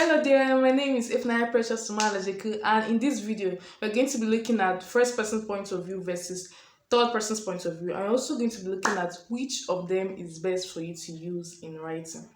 Hello there, my name is Ifnaya Precious Sumalajiku, and in this video, we're going to be looking at first person point of view versus third person's point of view. I'm also going to be looking at which of them is best for you to use in writing.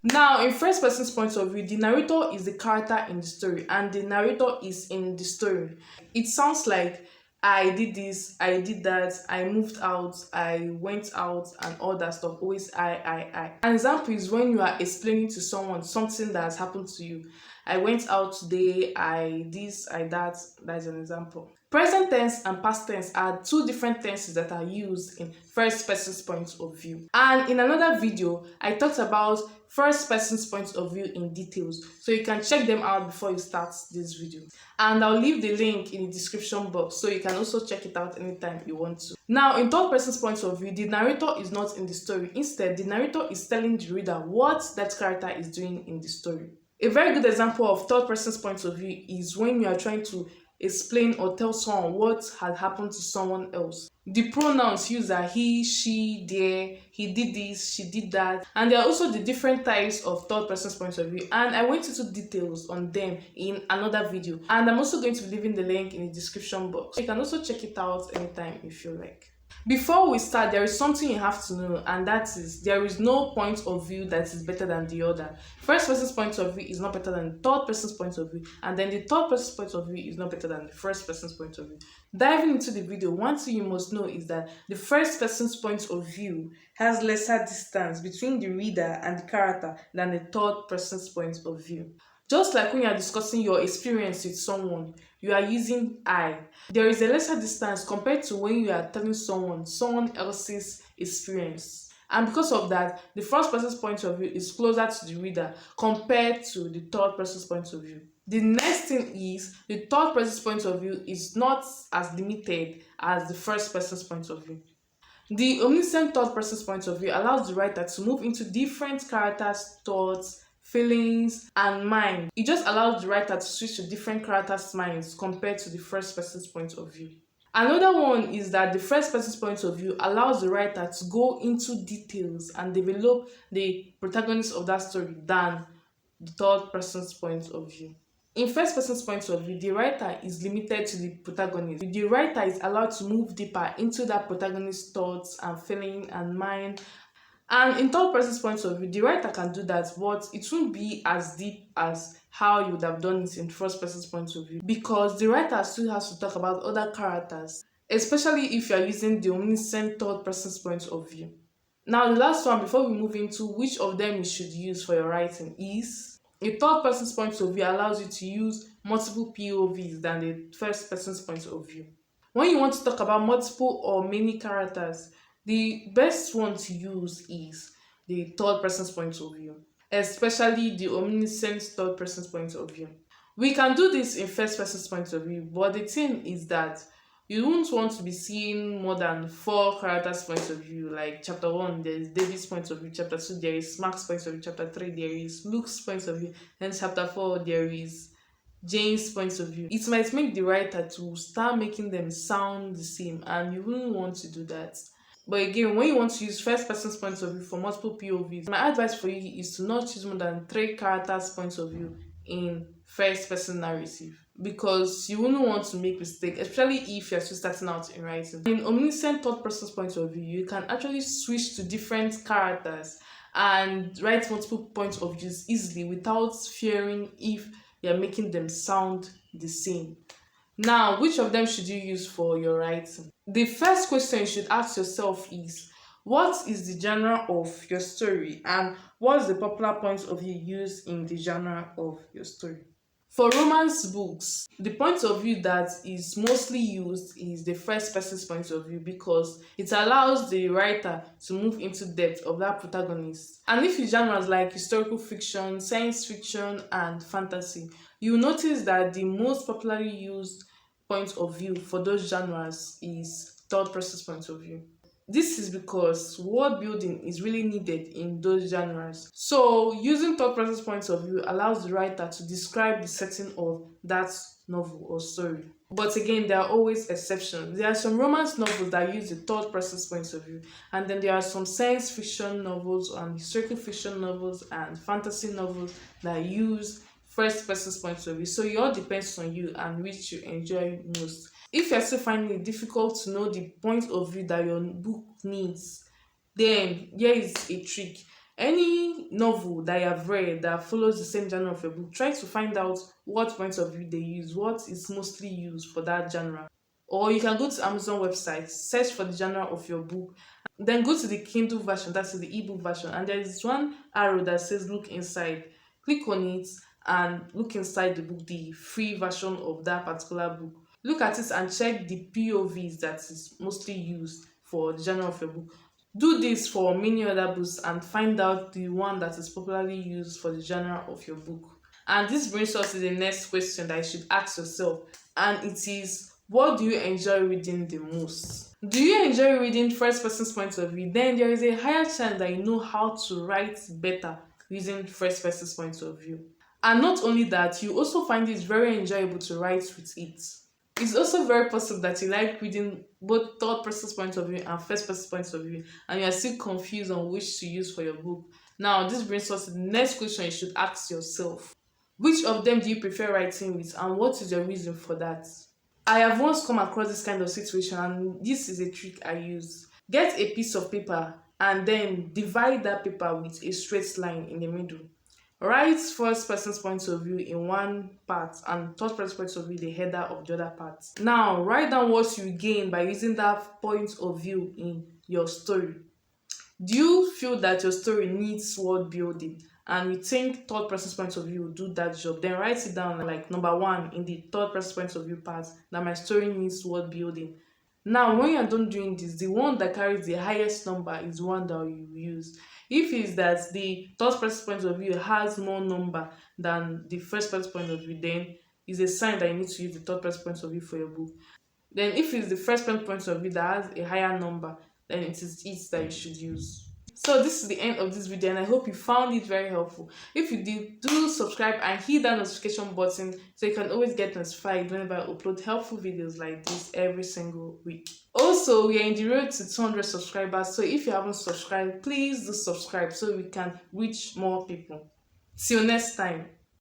Now, in first person's point of view, the narrator is the character in the story, and the narrator is in the story. It sounds like I did this, I did that, I moved out, I went out, and all that stuff. Always I. An example is when you are explaining to someone something that has happened to you. I went out today, I this, I that. That's an example. Present tense and past tense are two different tenses that are used in first person's point of view. And in another video, I talked about first person's point of view in details, so you can check them out before you start this video. And I'll leave the link in the description box so you can also check it out anytime you want to. Now, in third person's point of view, the narrator is not in the story. Instead, the narrator is telling the reader what that character is doing in the story. A very good example of third person's point of view is when you are trying to explain or tell someone what had happened to someone else. The pronouns used are he, she, their, he did this, she did that, and there are also the different types of third person's point of view, and I went into details on them in another video, and I'm also going to be leaving the link in the description box. You can also check it out anytime if you like. Before we start, there is something you have to know, and that is there is no point of view that is better than the other. First person's point of view is not better than the third person's point of view, and then the third person's point of view is not better than the first person's point of view. Diving into the video, one thing you must know is that the first person's point of view has lesser distance between the reader and the character than the third person's point of view. Just like when you are discussing your experience with someone, you are using I. There is a lesser distance compared to when you are telling someone else's experience. And because of that, the first person's point of view is closer to the reader compared to the third person's point of view. The next thing is the third person's point of view is not as limited as the first person's point of view. The omniscient third person's point of view allows the writer to move into different characters' thoughts, feelings, and mind. It just allows the writer to switch to different characters' minds compared to the first person's point of view. Another one is that the first person's point of view allows the writer to go into details and develop the protagonist of that story than the third person's point of view. In first person's point of view, the writer is limited to the protagonist. The writer is allowed to move deeper into that protagonist's thoughts and feeling and mind. And in third person's point of view, the writer can do that, but it won't be as deep as how you would have done it in first person's point of view, because the writer still has to talk about other characters, especially if you are using the omniscient third person's point of view. Now, the last one before we move into which of them you should use for your writing is a third person's point of view allows you to use multiple POVs than the first person's point of view. When you want to talk about multiple or many characters, the best one to use is the third person's point of view, especially the omniscient third person's point of view. We can do this in first person's point of view, but the thing is that you won't want to be seeing more than 4 characters' point of view. Like chapter 1, there is David's point of view, chapter 2, there is Mark's point of view, chapter 3, there is Luke's point of view, and chapter 4, there is Jane's point of view. It might make the writer to start making them sound the same, and you wouldn't want to do that. But again, when you want to use first person's point of view for multiple POVs, my advice for you is to not use more than 3 characters' points of view in first person narrative, because you wouldn't want to make mistakes, especially if you're still starting out in writing. In omniscient third person's point of view, you can actually switch to different characters and write multiple points of views easily without fearing if you're making them sound the same. Now, which of them should you use for your writing? The first question you should ask yourself is, what is the genre of your story, and what's the popular point of view used in the genre of your story? For romance books, the point of view that is mostly used is the first person's point of view, because it allows the writer to move into depth of that protagonist. And if you genres like historical fiction, science fiction, and fantasy, you will notice that the most popularly used point of view for those genres is third person's point of view. This is because world building is really needed in those genres. So using third person's point of view allows the writer to describe the setting of that novel or story. But again, there are always exceptions. There are some romance novels that use the third person's point of view, and then there are some science fiction novels and historical fiction novels and fantasy novels that use first person's point of view. So it all depends on you and which you enjoy most. If you're still finding it difficult to know the point of view that your book needs, then here is a trick. Any novel that you have read that follows the same genre of your book, try to find out what point of view they use, what is mostly used for that genre. Or you can go to Amazon website, search for the genre of your book, then go to the Kindle version, that's the ebook version, and there is one arrow that says look inside. Click on it and look inside the book, the free version of that particular book. Look at it and check the POVs that is mostly used for the genre of your book. Do this for many other books and find out the one that is popularly used for the genre of your book. And this brings us to the next question that you should ask yourself, and it is, what do you enjoy reading the most? Do you enjoy reading first person's point of view? Then there is a higher chance that you know how to write better using first person's point of view. And not only that, you also find it very enjoyable to write with it. It's also very possible that you like reading both third person's point of view and first person's point of view, and you are still confused on which to use for your book. Now, this brings us to the next question you should ask yourself. Which of them do you prefer writing with, and what is your reason for that? I have once come across this kind of situation, and this is a trick I use. Get a piece of paper and then divide that paper with a straight line in the middle. Write first person's point of view in one part and third person's point of view the header of the other part. Now, write down what you gain by using that point of view in your story. Do you feel that your story needs word building and you think third person's point of view will do that job? Then write it down like number one in the third person's point of view part that my story needs word building. Now, when you're done doing this, the one that carries the highest number is the one that you use. If it's that the third person's point of view has more number than the first person's point of view, then it's a sign that you need to use the third person's point of view for your book. Then if it's the first person's point of view that has a higher number, then it is it that you should use. So this is the end of this video, and I hope you found it very helpful. If you did, do subscribe and hit that notification button so you can always get notified whenever I upload helpful videos like this every single week. Also, we are in the road to 200 subscribers, so if you haven't subscribed, please do subscribe so we can reach more people. Till next time.